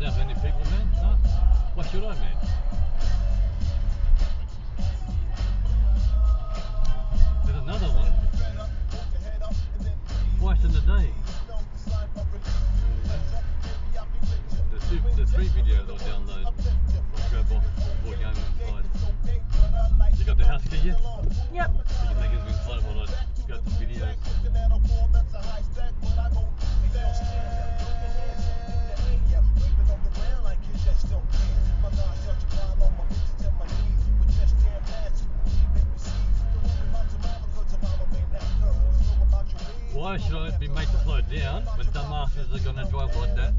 have any people, man. No. Why should I, man? There's another one. Twice in a day. The 3 videos I'll download. I'll grab off before going inside. You got the house key yet? Yep. You can take it inside while I go to the videos. Why should I be made to slow down when dumbasses are going to drive like that?